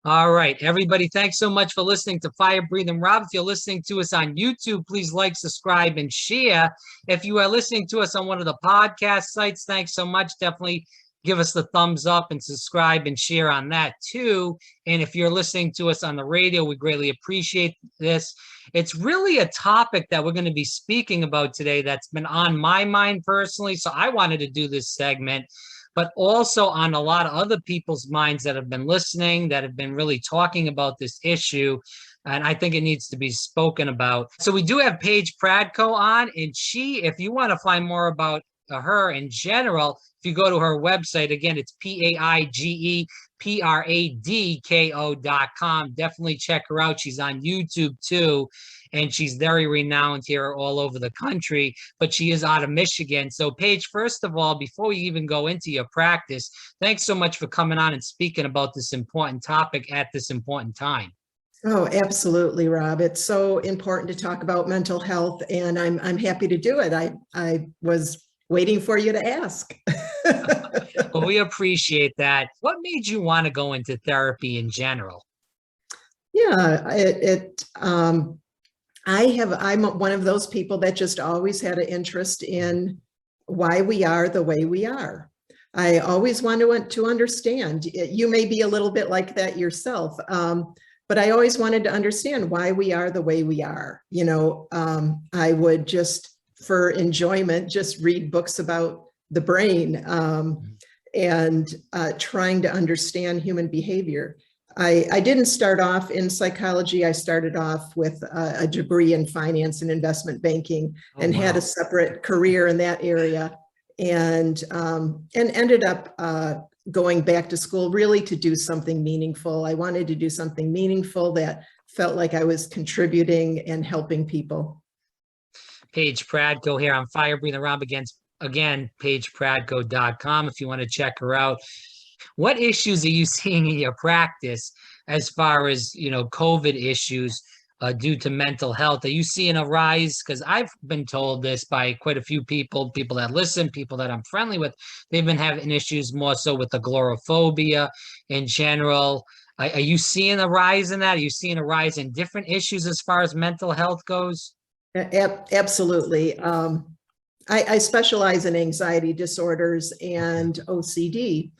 All right, everybody, thanks so much for listening to Fire Breathing Rob. If you're listening to us on YouTube, please like, subscribe, and share. If you are listening to us on one of the podcast sites, thanks so much. Definitely give us the thumbs up and subscribe and share on that too. And if you're listening to us on the radio, we greatly appreciate this. It's really a topic that we're going to be speaking about today that's been on my mind personally. So I wanted to do this segment, but also on a lot of other people's minds that have been listening, that have been really talking about this issue. And I think it needs to be spoken about. So we do have Paige Pradko on, and if you want to find more about her in general, if you go to her website, again, it's PaigePradko.com. Definitely check her out. She's on YouTube too, and she's very renowned here all over the country, but she is out of Michigan. So Paige, first of all, before we even go into your practice, thanks so much for coming on and speaking about this important topic at this important time. Oh, absolutely, Rob. It's so important to talk about mental health, and I'm happy to do it. I was waiting for you to ask. Well, we appreciate that. What made you want to go into therapy in general? Yeah, I'm one of those people that just always had an interest in why we are the way we are. I always want to understand. You may be a little bit like that yourself, but I always wanted to understand why we are the way we are. I would just, for enjoyment, just read books about the brain and trying to understand human behavior. I didn't start off in psychology. I started off with a degree in finance and investment banking and had a separate career in that area, and ended up going back to school really to do something meaningful. I wanted to do something meaningful that felt like I was contributing and helping people. Paige Pradko here on Fire Breathing Rob again, PaigePradko.com if you want to check her out. What issues are you seeing in your practice as far as, COVID issues due to mental health? Are you seeing a rise? Because I've been told this by quite a few people that listen, people that I'm friendly with. They've been having issues more so with agoraphobia in general. Are you seeing a rise in that? Are you seeing a rise in different issues as far as mental health goes? Absolutely. I specialize in anxiety disorders and OCD.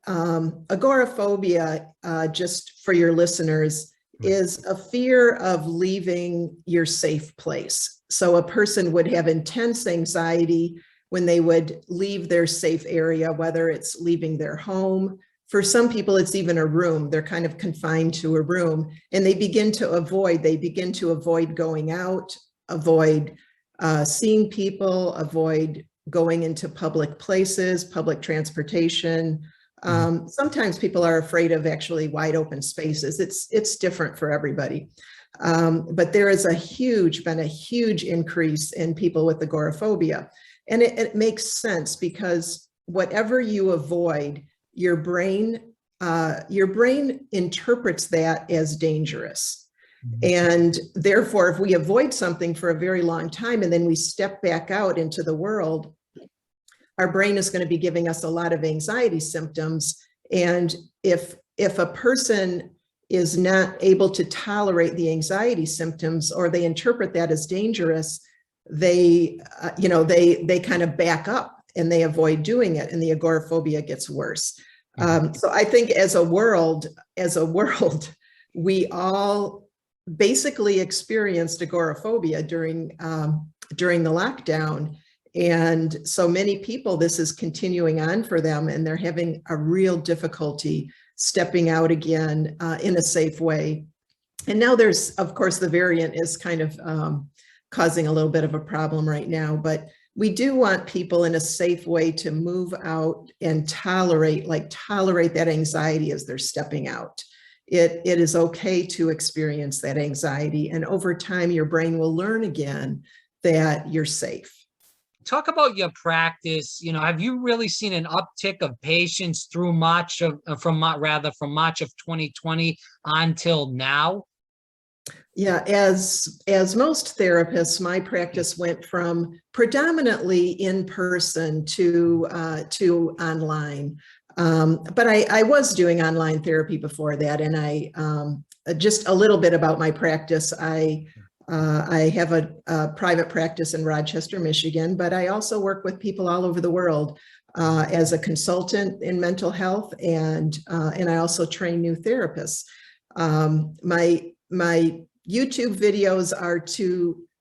Agoraphobia, just for your listeners, is a fear of leaving your safe place. So a person would have intense anxiety when they would leave their safe area, whether it's leaving their home. For some people, it's even a room. They're kind of confined to a room, and they begin to avoid going out, avoid seeing people, avoid going into public places, public transportation. Sometimes people are afraid of actually wide open spaces. It's different for everybody. But there is been a huge increase in people with agoraphobia. And it makes sense, because whatever you avoid, your brain interprets that as dangerous. And therefore, if we avoid something for a very long time and then we step back out into the world, our brain is going to be giving us a lot of anxiety symptoms. And if a person is not able to tolerate the anxiety symptoms, or they interpret that as dangerous, they kind of back up and they avoid doing it, and the agoraphobia gets worse. So I think as a world, we all basically experienced agoraphobia during the lockdown. And so many people, this is continuing on for them, and they're having a real difficulty stepping out again in a safe way. And now there's, of course, the variant is kind of causing a little bit of a problem right now, but we do want people in a safe way to move out and tolerate that anxiety as they're stepping out. It is okay to experience that anxiety, and over time, your brain will learn again that you're safe. Talk about your practice. Have you really seen an uptick of patients through from March of 2020 until now? Yeah, as most therapists, my practice went from predominantly in person to online. But I was doing online therapy before that, and I just a little bit about my practice. I have a private practice in Rochester, Michigan, but I also work with people all over the world as a consultant in mental health, and I also train new therapists. My YouTube videos are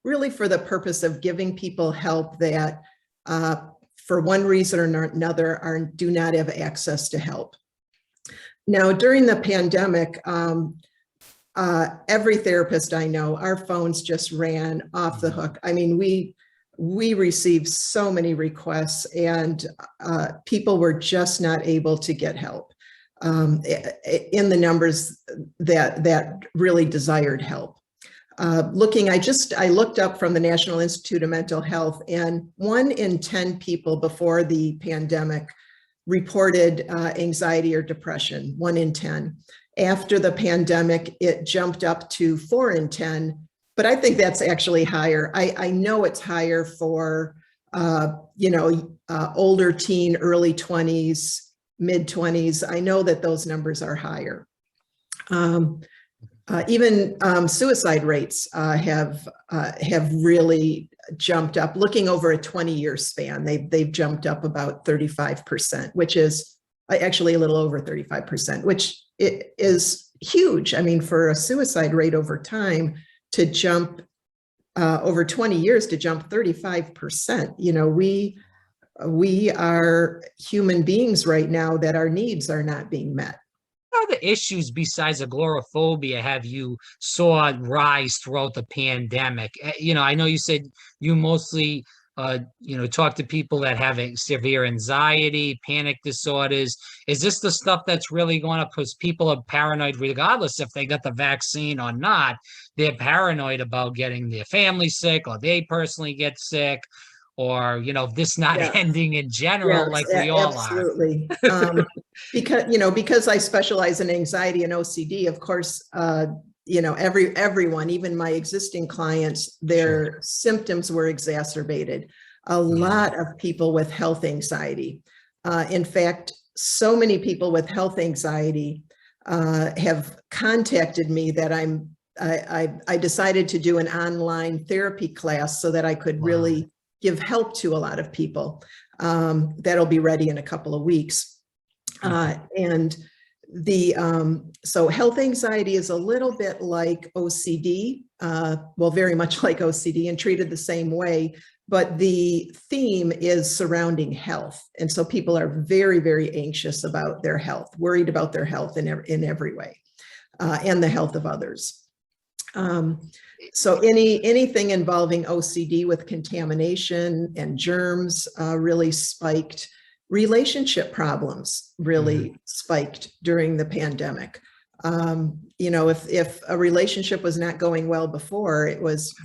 really for the purpose of giving people help that for one reason or another do not have access to help. Now, during the pandemic, every therapist I know, our phones just ran off the hook. I mean, we received so many requests, and people were just not able to get help in the numbers that really desired help. I looked up from the National Institute of Mental Health, and 1 in 10 people before the pandemic reported anxiety or depression, 1 in 10. After the pandemic, it jumped up to 4 in 10, but I think that's actually higher. I know it's higher for, older teen, early 20s, mid 20s. I know that those numbers are higher. Even suicide rates have really jumped up. Looking over a 20-year span, they've jumped up about 35%, which is actually a little over 35%, which is huge. I mean, for a suicide rate over time to jump over 20 years to jump 35%, we are human beings right now that our needs are not being met. What other issues besides agoraphobia have you saw rise throughout the pandemic? I know you said you mostly, talk to people that have severe anxiety, panic disorders. Is this the stuff that's really going up? Because people are paranoid regardless if they got the vaccine or not. They're paranoid about getting their family sick, or they personally get sick, or, this not ending in general, Yes, like we all absolutely. Because I specialize in anxiety and OCD, of course, everyone, even my existing clients, their symptoms were exacerbated. A lot of people with health anxiety. In fact, so many people with health anxiety have contacted me that I decided to do an online therapy class so that I could really give help to a lot of people. That'll be ready in a couple of weeks. And so health anxiety is a little bit like OCD, very much like OCD, and treated the same way, but the theme is surrounding health. And so people are very, very anxious about their health, worried about their health in every way, and the health of others. So anything involving OCD with contamination and germs really spiked. Relationship problems really spiked during the pandemic. If a relationship was not going well before,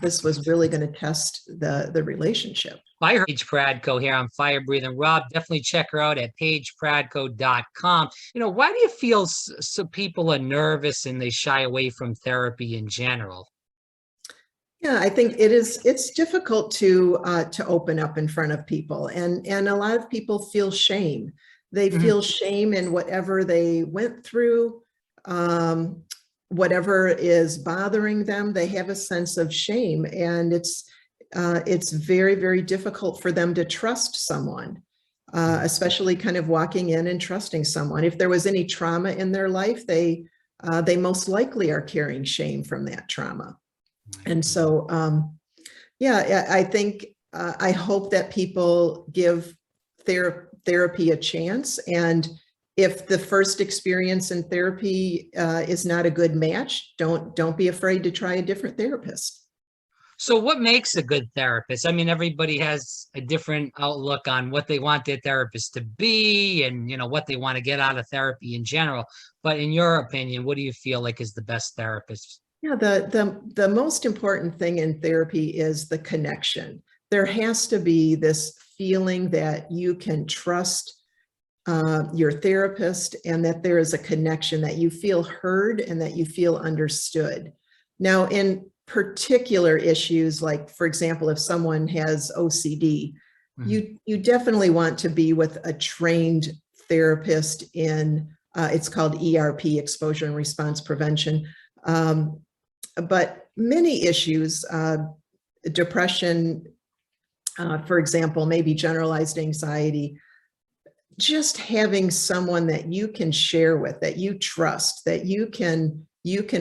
this was really going to test the relationship. I heard Paige Pradko here on Fire Breathing Rob. Definitely check her out at paigepradko.com. Why do you feel so people are nervous and they shy away from therapy in general? Yeah, I think it's difficult to open up in front of people, and a lot of people feel shame. They feel shame in whatever they went through, whatever is bothering them. They have a sense of shame, and it's very, very difficult for them to trust someone, especially kind of walking in and trusting someone. If there was any trauma in their life, they most likely are carrying shame from that trauma. And so, I think, I hope that people give therapy a chance. And if the first experience in therapy is not a good match, don't be afraid to try a different therapist. So what makes a good therapist? I mean, everybody has a different outlook on what they want their therapist to be and, what they want to get out of therapy in general. But in your opinion, what do you feel like is the best therapist? Yeah, the most important thing in therapy is the connection. There has to be this feeling that you can trust your therapist, and that there is a connection, that you feel heard and that you feel understood. Now, in particular issues, like, for example, if someone has OCD, you definitely want to be with a trained therapist in, it's called ERP, exposure and response prevention. But many issues, depression, for example, maybe generalized anxiety, just having someone that you can share with, that you trust, that you can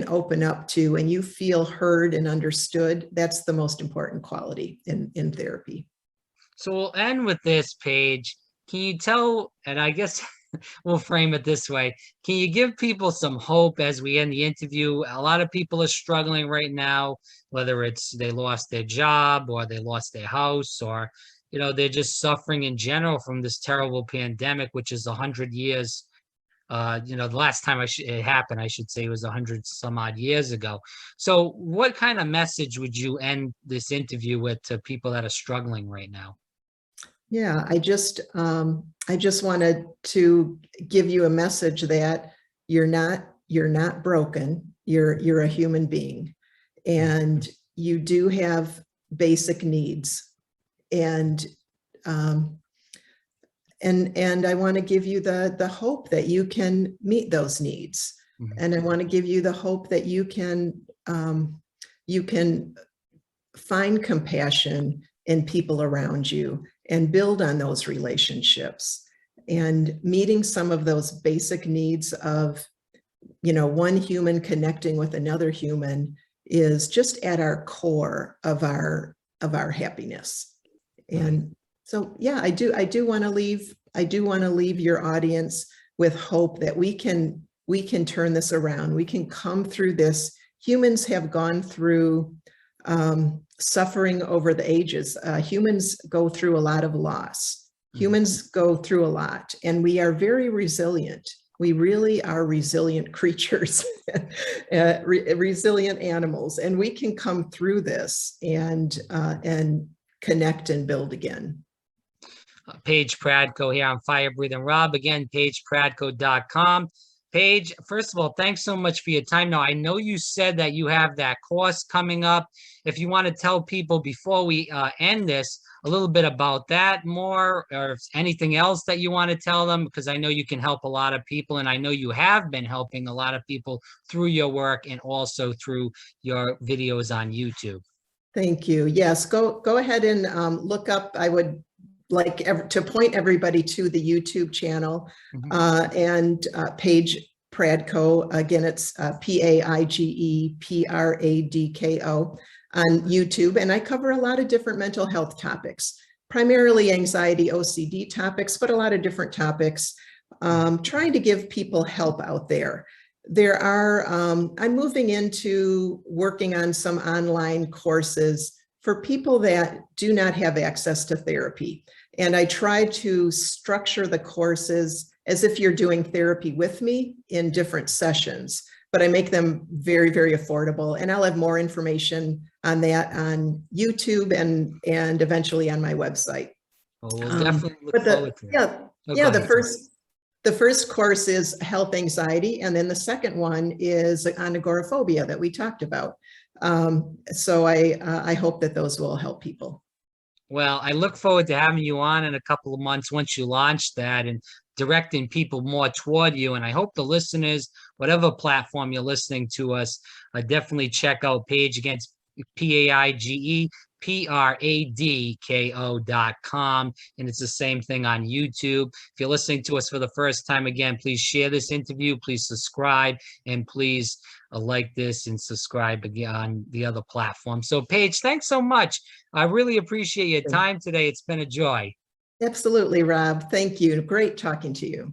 open up to, and you feel heard and understood. That's the most important quality in therapy. So we'll end with this, Paige. Can you tell, and I guess we'll frame it this way. Can you give people some hope as we end the interview? A lot of people are struggling right now, whether it's they lost their job or they lost their house, or, you know, they're just suffering in general from this terrible pandemic, which is 100 years. You know, the last time it happened, I should say, it was 100 some odd years ago. So what kind of message would you end this interview with to people that are struggling right now? Yeah, I just wanted to give you a message that you're not broken. You're a human being, and you do have basic needs. And I want to give you the hope that you can meet those needs. Mm-hmm. And I want to give you the hope that you can find compassion in people around you and build on those relationships, and meeting some of those basic needs of, you know, one human connecting with another human is just at our core of our happiness. And so, yeah, I do want to leave your audience with hope that we can turn this around. We can come through this. Humans have gone through suffering over the ages. Humans go through a lot of loss. Humans go through a lot, and we are very resilient. We really are resilient creatures, resilient animals, and we can come through this and connect and build again. Paige Pradko here on Fire Breathing Rob. Again, PaigePradko.com. Paige, first of all, thanks so much for your time. Now, I know you said that you have that course coming up. If you want to tell people before we end this a little bit about that more, or anything else that you want to tell them, because I know you can help a lot of people, and I know you have been helping a lot of people through your work and also through your videos on YouTube. Thank you. Yes, go ahead and look up. I would like to point everybody to the YouTube channel, and Paige Pradko. Again, it's PaigePradko on YouTube. And I cover a lot of different mental health topics, primarily anxiety, OCD topics, but a lot of different topics, trying to give people help out there. There are, I'm moving into working on some online courses for people that do not have access to therapy. And I try to structure the courses as if you're doing therapy with me in different sessions, but I make them very, very affordable. And I'll have more information on that on YouTube and eventually on my website. Well, we'll definitely look forward to that. The first course is health anxiety, and then the second one is on agoraphobia that we talked about. So I hope that those will help people. Well, I look forward to having you on in a couple of months once you launch that and directing people more toward you. And I hope the listeners, whatever platform you're listening to us, definitely check out Paige against PaigePradko.com. And it's the same thing on YouTube. If you're listening to us for the first time, again, please share this interview, please subscribe, and please like this and subscribe again on the other platform. So Paige, thanks so much. I really appreciate your time today. It's been a joy. Absolutely, Rob. Thank you. Great talking to you.